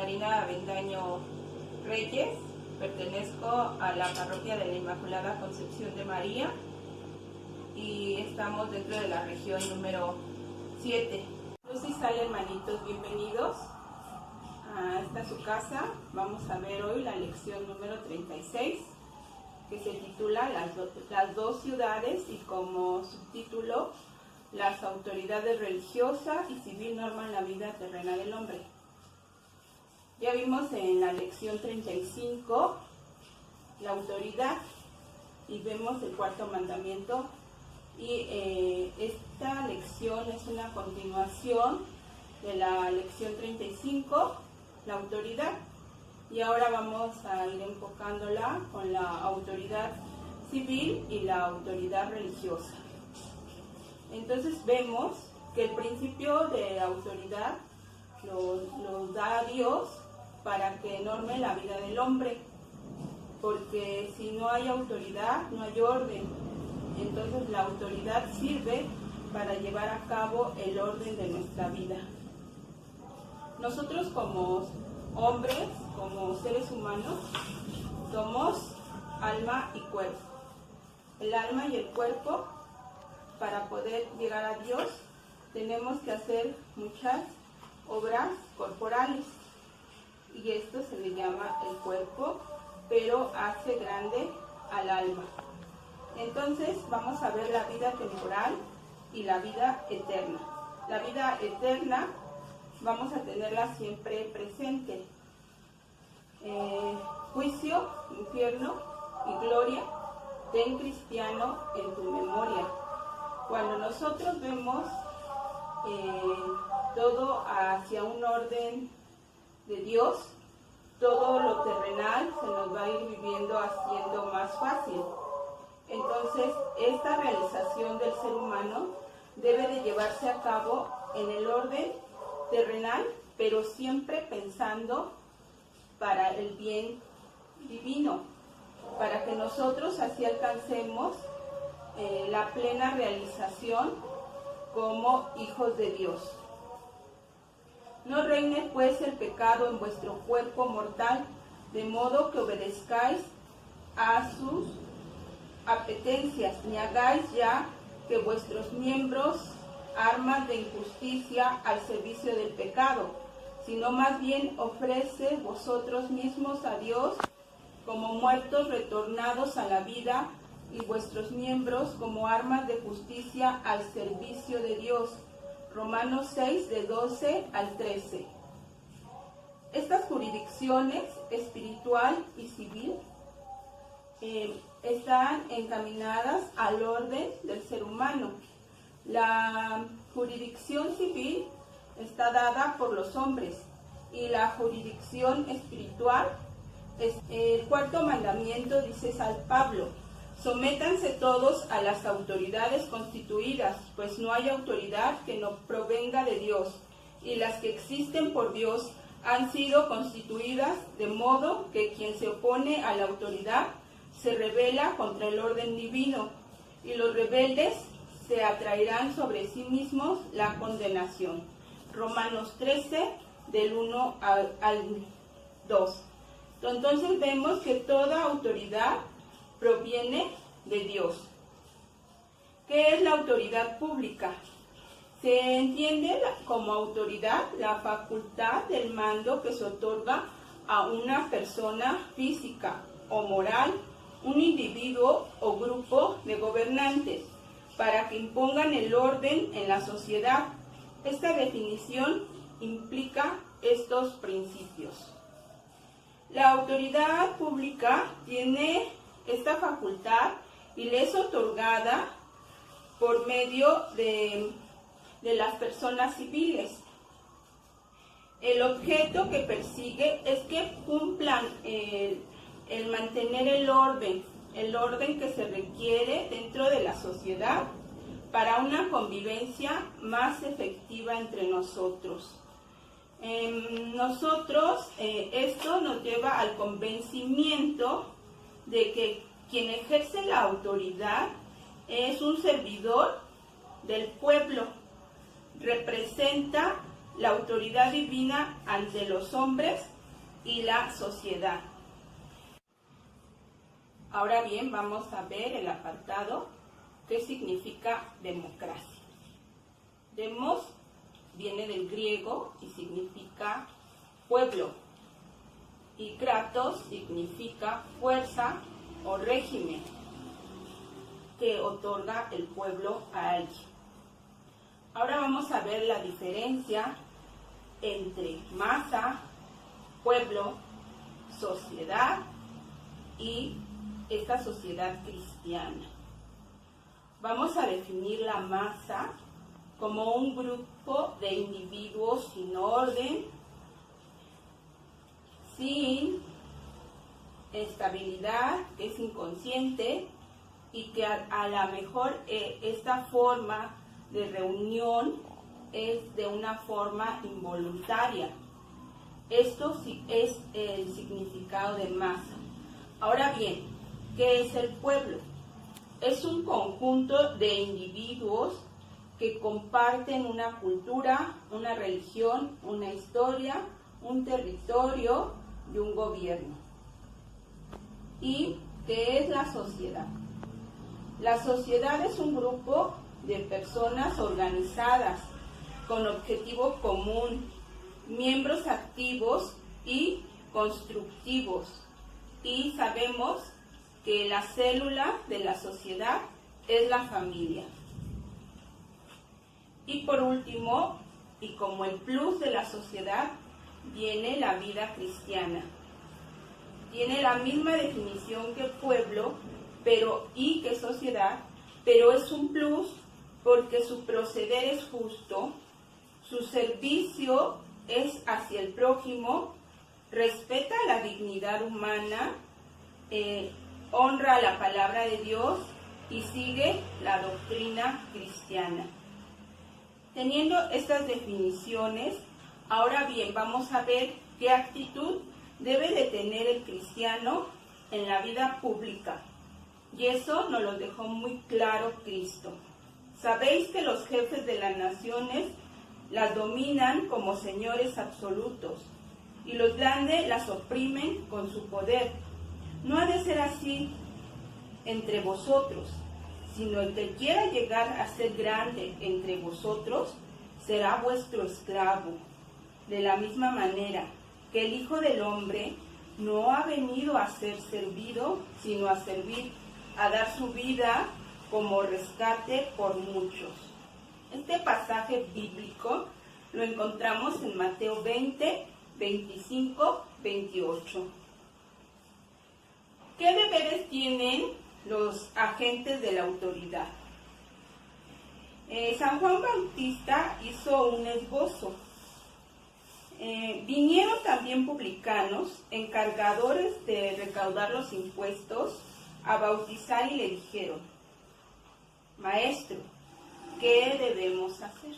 Marina Avendaño Reyes, pertenezco a la parroquia de la Inmaculada Concepción de María y estamos dentro de la región número 7. Luz y sal, hermanitos, bienvenidos a esta su casa. Vamos a ver hoy la lección número 36, que se titula las dos ciudades, y como subtítulo, las autoridades religiosa y civil norman la vida terrena del hombre. Ya vimos en la lección 35 la autoridad y vemos el cuarto mandamiento, y esta lección es una continuación de la lección 35, la autoridad, y ahora vamos a ir enfocándola con la autoridad civil y la autoridad religiosa. Entonces vemos que el principio de autoridad lo da Dios para que norme la vida del hombre, porque si no hay autoridad, no hay orden. Entonces la autoridad sirve para llevar a cabo el orden de nuestra vida. Nosotros como hombres, como seres humanos, somos alma y cuerpo. El alma y el cuerpo, para poder llegar a Dios, tenemos que hacer muchas obras corporales, y esto se le llama el cuerpo, pero hace grande al alma. Entonces vamos a ver la vida temporal y la vida eterna. La vida eterna vamos a tenerla siempre presente. Juicio, infierno y gloria, ten cristiano en tu memoria. Cuando nosotros vemos todo hacia un orden de Dios, todo lo terrenal se nos va a ir viviendo haciendo más fácil. Entonces, esta realización del ser humano debe de llevarse a cabo en el orden terrenal, pero siempre pensando para el bien divino, para que nosotros así alcancemos la plena realización como hijos de Dios. No reine pues el pecado en vuestro cuerpo mortal, de modo que obedezcáis a sus apetencias, ni hagáis ya que vuestros miembros armas de injusticia al servicio del pecado, sino más bien ofrece vosotros mismos a Dios como muertos retornados a la vida, y vuestros miembros como armas de justicia al servicio de Dios. Romanos 6, de 12 al 13. Estas jurisdicciones espiritual y civil están encaminadas al orden del ser humano. La jurisdicción civil está dada por los hombres, y la jurisdicción espiritual es el cuarto mandamiento, dice San Pablo: sométanse todos a las autoridades constituidas, pues no hay autoridad que no provenga de Dios, y las que existen por Dios han sido constituidas, de modo que quien se opone a la autoridad se rebela contra el orden divino, y los rebeldes se atraerán sobre sí mismos la condenación. Romanos 13, del 1 al 2. Entonces vemos que toda autoridad proviene de Dios. ¿Qué es la autoridad pública? Se entiende como autoridad la facultad del mando que se otorga a una persona física o moral, un individuo o grupo de gobernantes, para que impongan el orden en la sociedad. Esta definición implica estos principios. La autoridad pública tiene esta facultad y le es otorgada por medio de las personas civiles. El objeto que persigue es que cumplan el mantener el orden que se requiere dentro de la sociedad para una convivencia más efectiva entre nosotros. Esto nos lleva al convencimiento de que quien ejerce la autoridad es un servidor del pueblo, representa la autoridad divina ante los hombres y la sociedad. Ahora bien, vamos a ver el apartado ¿qué significa democracia? Demos viene del griego y significa pueblo, y kratos significa fuerza o régimen que otorga el pueblo a alguien. Ahora vamos a ver la diferencia entre masa, pueblo, sociedad y esta sociedad cristiana. Vamos a definir la masa como un grupo de individuos sin orden, sin estabilidad, que es inconsciente y que a lo mejor esta forma de reunión es de una forma involuntaria. Esto sí es el significado de masa. Ahora bien, ¿qué es el pueblo? Es un conjunto de individuos que comparten una cultura, una religión, una historia, un territorio y un gobierno. ¿Y qué es la sociedad? La sociedad es un grupo de personas organizadas con objetivo común, miembros activos y constructivos. Y sabemos que la célula de la sociedad es la familia. Y por último, y como el plus de la sociedad, viene la vida cristiana. Tiene la misma definición que pueblo y que sociedad, pero es un plus porque su proceder es justo, su servicio es hacia el prójimo, respeta la dignidad humana, honra la palabra de Dios y sigue la doctrina cristiana. Teniendo estas definiciones, ahora bien, vamos a ver qué actitud debe de tener el cristiano en la vida pública. Y eso nos lo dejó muy claro Cristo. Sabéis que los jefes de las naciones las dominan como señores absolutos, y los grandes las oprimen con su poder. No ha de ser así entre vosotros, sino el que quiera llegar a ser grande entre vosotros será vuestro esclavo. De la misma manera que el Hijo del Hombre no ha venido a ser servido, sino a servir, a dar su vida como rescate por muchos. Este pasaje bíblico lo encontramos en Mateo 20, 25, 28. ¿Qué deberes tienen los agentes de la autoridad? San Juan Bautista hizo un esbozo. Vinieron también publicanos, encargadores de recaudar los impuestos, a bautizar y le dijeron: Maestro, ¿qué debemos hacer?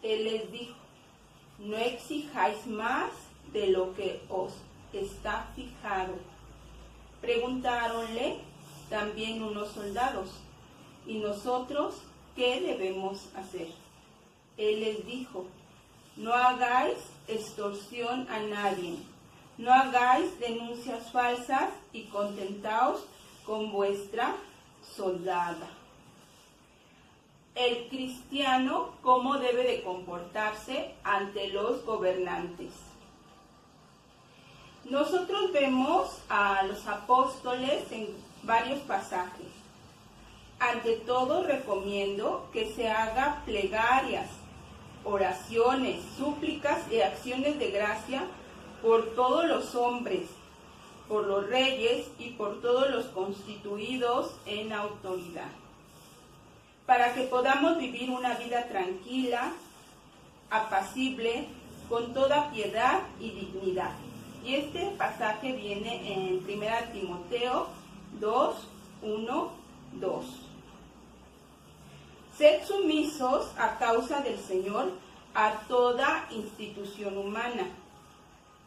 Él les dijo: no exijáis más de lo que os está fijado. Preguntáronle también unos soldados: ¿y nosotros qué debemos hacer? Él les dijo: no hagáis extorsión a nadie, no hagáis denuncias falsas y contentaos con vuestra soldada. El cristiano, ¿cómo debe de comportarse ante los gobernantes? Nosotros vemos a los apóstoles en varios pasajes. Ante todo, recomiendo que se haga plegarias, oraciones, súplicas y acciones de gracia por todos los hombres, por los reyes y por todos los constituidos en autoridad, para que podamos vivir una vida tranquila, apacible, con toda piedad y dignidad. Y este pasaje viene en 1 Timoteo 2, 1, 2. Sed sumisos a causa del Señor a toda institución humana,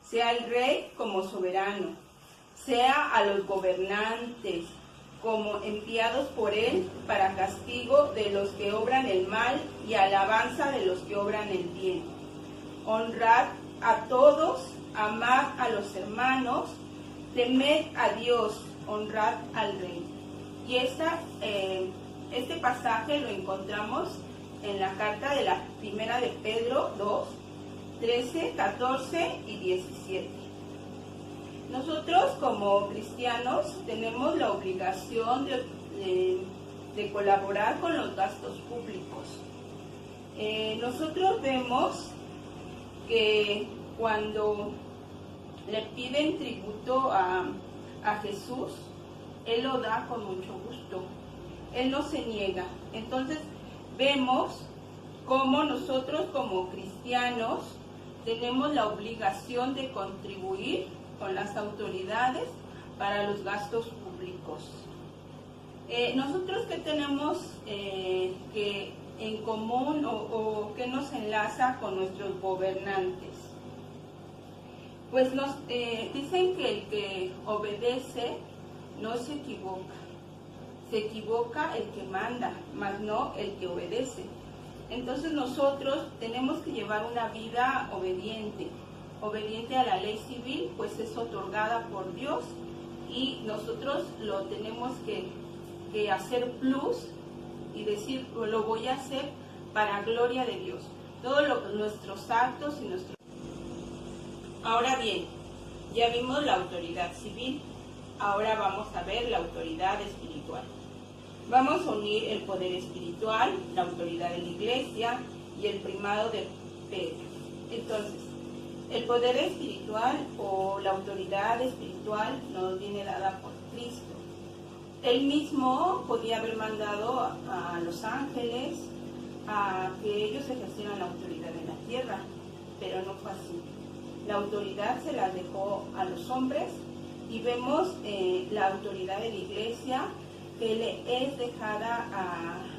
sea el rey como soberano, sea a los gobernantes como enviados por él para castigo de los que obran el mal y alabanza de los que obran el bien. Honrad a todos amad a los hermanos, temed a Dios, honrad al rey. Y este pasaje lo encontramos en la carta de la primera de Pedro 2, 13, 14 y 17. Nosotros como cristianos tenemos la obligación de colaborar con los gastos públicos. Nosotros vemos que cuando le piden tributo a Jesús, Él lo da con mucho gusto. Él no se niega. Entonces vemos cómo nosotros como cristianos tenemos la obligación de contribuir con las autoridades para los gastos públicos. Nosotros, ¿qué tenemos que en común o qué nos enlaza con nuestros gobernantes? Pues nos dicen que el que obedece no se equivoca. Se equivoca el que manda, mas no el que obedece. Entonces nosotros tenemos que llevar una vida obediente a la ley civil, pues es otorgada por Dios y nosotros lo tenemos que hacer plus y decir, lo voy a hacer para gloria de Dios. Todos nuestros actos y nuestros... Ahora bien, ya vimos la autoridad civil, ahora vamos a ver la autoridad espiritual. Vamos a unir el poder espiritual, la autoridad de la iglesia y el primado de Pedro. Entonces, el poder espiritual o la autoridad espiritual nos viene dada por Cristo. Él mismo podía haber mandado a los ángeles a que ellos ejercieran la autoridad en la tierra, pero no fue así. La autoridad se la dejó a los hombres y vemos la autoridad de la iglesia que le es dejada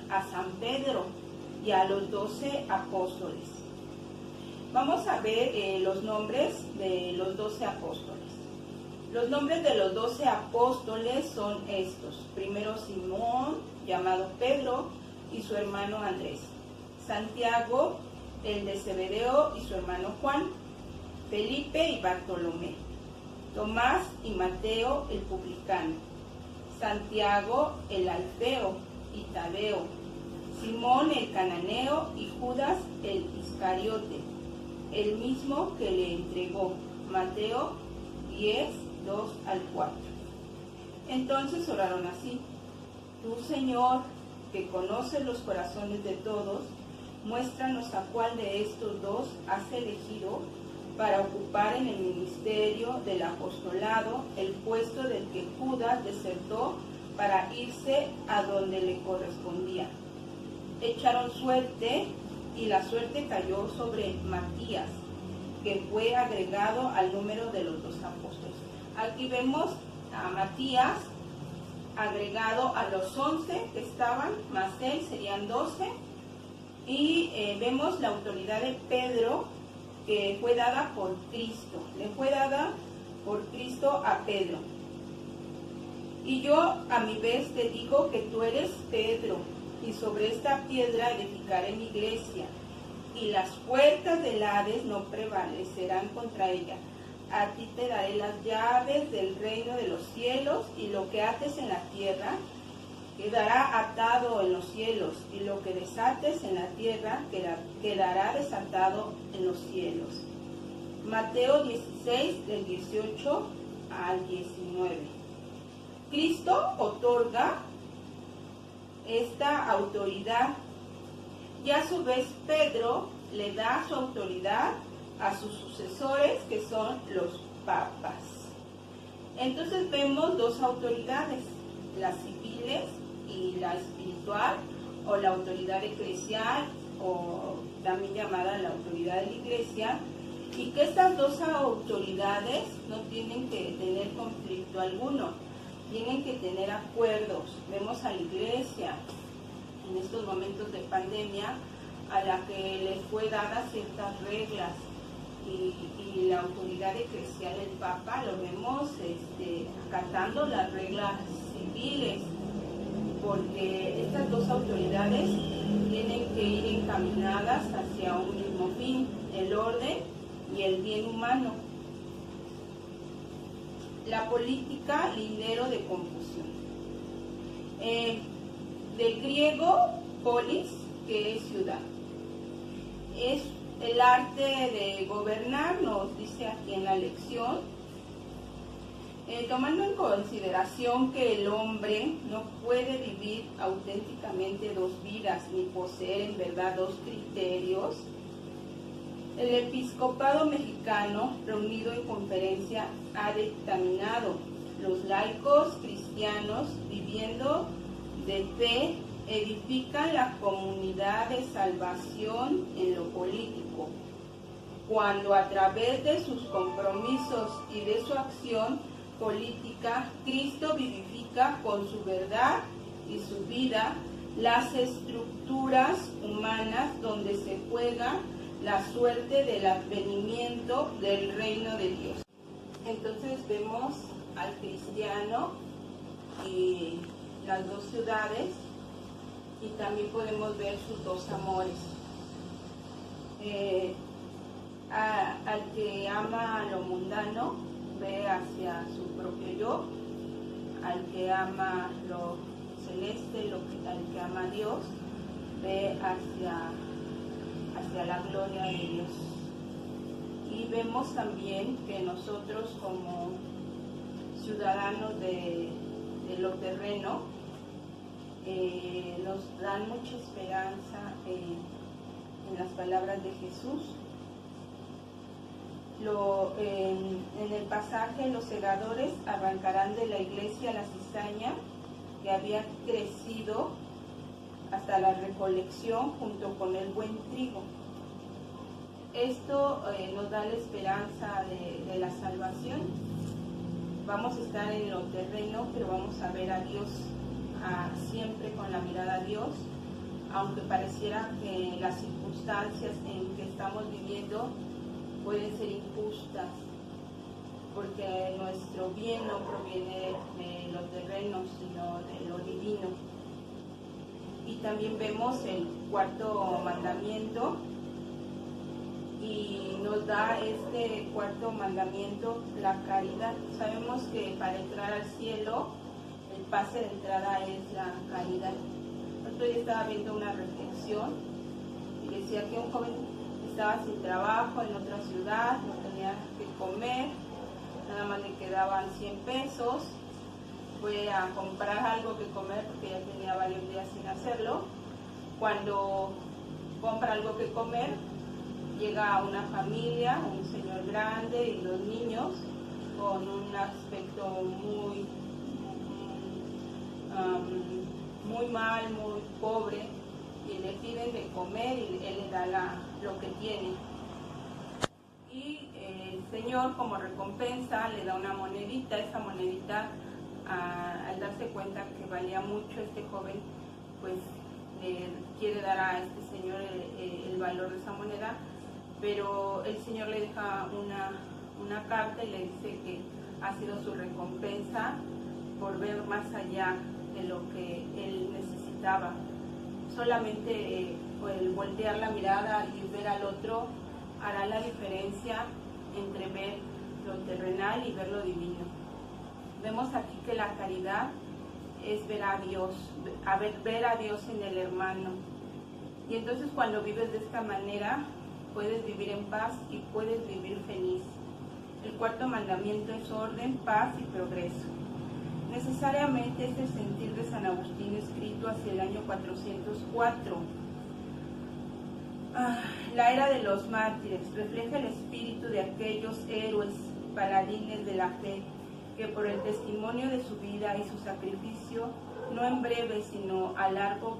a San Pedro y a los 12 apóstoles. Vamos a ver los nombres de los 12 apóstoles. Los nombres de los 12 apóstoles son estos. Primero Simón, llamado Pedro, y su hermano Andrés. Santiago, el de Zebedeo, y su hermano Juan. Felipe y Bartolomé. Tomás y Mateo, el publicano. Santiago, el alfeo, y Tadeo. Simón, el cananeo, y Judas, el iscariote, el mismo que le entregó. Mateo 10, 2 al 4. Entonces oraron así: Tú, Señor, que conoces los corazones de todos, muéstranos a cuál de estos dos has elegido para ocupar en el ministerio del apostolado el puesto del que Judas desertó para irse a donde le correspondía. Echaron suerte y la suerte cayó sobre Matías, que fue agregado al número de los 2 apóstoles. Aquí vemos a Matías agregado a los 11 que estaban, más él serían 12, y vemos la autoridad de Pedro, que fue dada por Cristo, le fue dada por Cristo a Pedro. Y yo a mi vez te digo que tú eres Pedro, y sobre esta piedra edificaré mi iglesia, y las puertas del Hades no prevalecerán contra ella. A ti te daré las llaves del reino de los cielos, y lo que ates en la tierra quedará atado en los cielos, y lo que desates en la tierra quedará desatado en los cielos. Mateo 16, del 18 al 19. Cristo otorga esta autoridad y a su vez Pedro le da su autoridad a sus sucesores, que son los papas. Entonces vemos 2 autoridades, las civiles y la espiritual, o la autoridad eclesial, o también llamada la autoridad de la iglesia, y que estas 2 autoridades no tienen que tener conflicto alguno, tienen que tener acuerdos. Vemos a la iglesia en estos momentos de pandemia, a la que les fue dada ciertas reglas, y la autoridad eclesial, el Papa, lo vemos acatando las reglas civiles, porque estas 2 autoridades tienen que ir encaminadas hacia un mismo fin, el orden y el bien humano. La política, lindero de confusión. Del griego, polis, que es ciudad. Es el arte de gobernar, nos dice aquí en la lección, tomando en consideración que el hombre no puede vivir auténticamente dos vidas ni poseer en verdad dos criterios. El episcopado mexicano, reunido en conferencia, ha dictaminado: los laicos cristianos, viviendo de fe, edifican la comunidad de salvación en lo político, cuando a través de sus compromisos y de su acción política, Cristo vivifica con su verdad y su vida las estructuras humanas donde se juega la suerte del advenimiento del reino de Dios. Entonces vemos al cristiano y las dos ciudades, y también podemos ver sus dos amores. Al que ama lo mundano ve hacia su propio yo, al que ama lo celeste, al que ama a Dios, ve hacia la gloria de Dios. Y vemos también que nosotros, como ciudadanos de lo terreno, nos dan mucha esperanza en las palabras de Jesús. En el pasaje, los segadores arrancarán de la iglesia la cizaña que había crecido hasta la recolección junto con el buen trigo. Esto nos da la esperanza de la salvación. Vamos a estar en lo terreno, pero vamos a ver a Dios siempre con la mirada a Dios, aunque pareciera que las circunstancias en que estamos viviendo pueden ser injustas, porque nuestro bien no proviene de lo terreno, sino de lo divino. Y también vemos el cuarto mandamiento, y nos da este cuarto mandamiento la caridad. Sabemos que para entrar al cielo, el pase de entrada es la caridad. Otro día estaba viendo una reflexión y decía que un joven estaba sin trabajo en otra ciudad, no tenía que comer, nada más le quedaban 100 pesos, fue a comprar algo que comer porque ya tenía varios días sin hacerlo. Cuando compra algo que comer, llega a una familia, un señor grande y dos niños con un aspecto muy mal, muy pobre, y le piden de comer y él le da lo que tiene. Y el señor, como recompensa, le da una monedita. Esa monedita, al darse cuenta que valía mucho, este joven pues le quiere dar a este señor el valor de esa moneda, pero el señor le deja una carta y le dice que ha sido su recompensa por ver más allá de lo que él necesitaba. Solamente el voltear la mirada y ver al otro hará la diferencia entre ver lo terrenal y ver lo divino. Vemos aquí que la caridad es ver a Dios, ver a Dios en el hermano. Y entonces, cuando vives de esta manera, puedes vivir en paz y puedes vivir feliz. El cuarto mandamiento es orden, paz y progreso. Necesariamente es el sentir de San Agustín, escrito hacia el año 404. La era de los mártires refleja el espíritu de aquellos héroes paladines de la fe, que por el testimonio de su vida y su sacrificio, no en breve sino a largo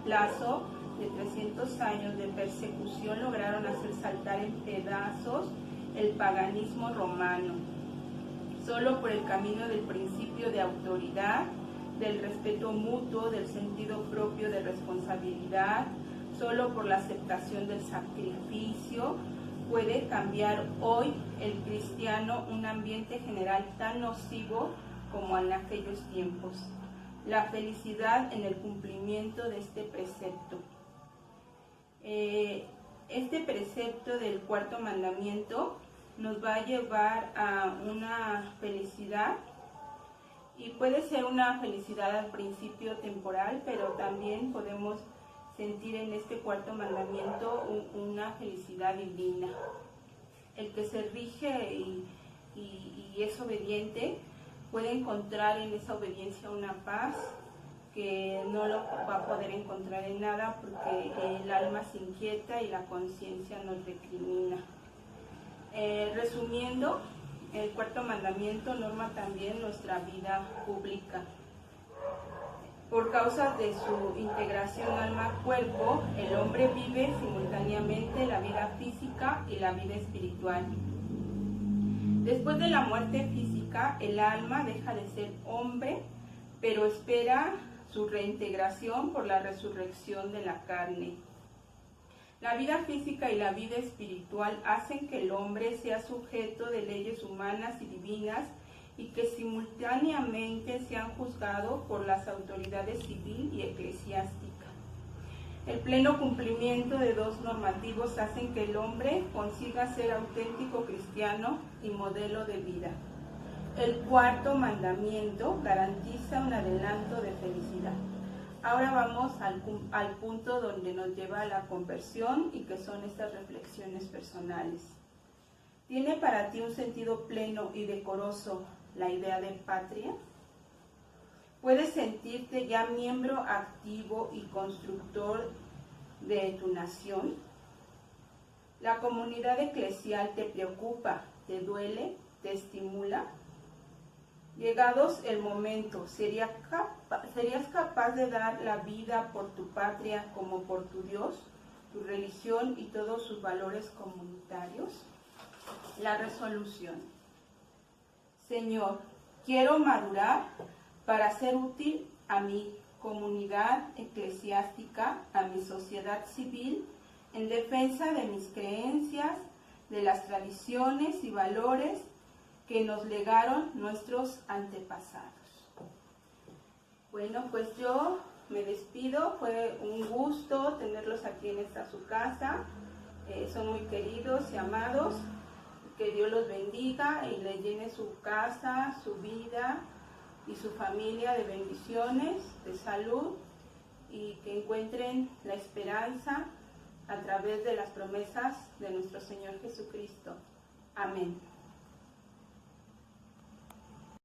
plazo de 300 años de persecución, lograron hacer saltar en pedazos el paganismo romano. Solo por el camino del principio de autoridad, del respeto mutuo, del sentido propio de responsabilidad, solo por la aceptación del sacrificio, puede cambiar hoy el cristiano un ambiente general tan nocivo como en aquellos tiempos. La felicidad en el cumplimiento de este precepto. Este precepto del cuarto mandamiento nos va a llevar a una felicidad, y puede ser una felicidad al principio temporal, pero también podemos sentir en este cuarto mandamiento una felicidad divina. El que se rige y es obediente puede encontrar en esa obediencia una paz que no lo va a poder encontrar en nada, porque el alma se inquieta y la conciencia nos recrimina. Resumiendo, el cuarto mandamiento norma también nuestra vida pública. Por causa de su integración alma-cuerpo, el hombre vive simultáneamente la vida física y la vida espiritual. Después de la muerte física, el alma deja de ser hombre, pero espera su reintegración por la resurrección de la carne. La vida física y la vida espiritual hacen que el hombre sea sujeto de leyes humanas y divinas, y que simultáneamente sean juzgados por las autoridades civil y eclesiástica. El pleno cumplimiento de dos normativos hacen que el hombre consiga ser auténtico cristiano y modelo de vida. El cuarto mandamiento garantiza un adelanto de felicidad. Ahora vamos al punto donde nos lleva a la conversión, y que son estas reflexiones personales. ¿Tiene para ti un sentido pleno y decoroso la idea de patria? ¿Puedes sentirte ya miembro activo y constructor de tu nación? ¿La comunidad eclesial te preocupa, te duele, te estimula? Llegados el momento, ¿serías capaz de dar la vida por tu patria como por tu Dios, tu religión y todos sus valores comunitarios? La resolución. Señor, quiero madurar para ser útil a mi comunidad eclesiástica, a mi sociedad civil, en defensa de mis creencias, de las tradiciones y valores que nos legaron nuestros antepasados. Bueno, pues yo me despido. Fue un gusto tenerlos aquí en esta su casa. Son muy queridos y amados. Que Dios los bendiga y le llene su casa, su vida y su familia de bendiciones, de salud, y que encuentren la esperanza a través de las promesas de nuestro Señor Jesucristo. Amén.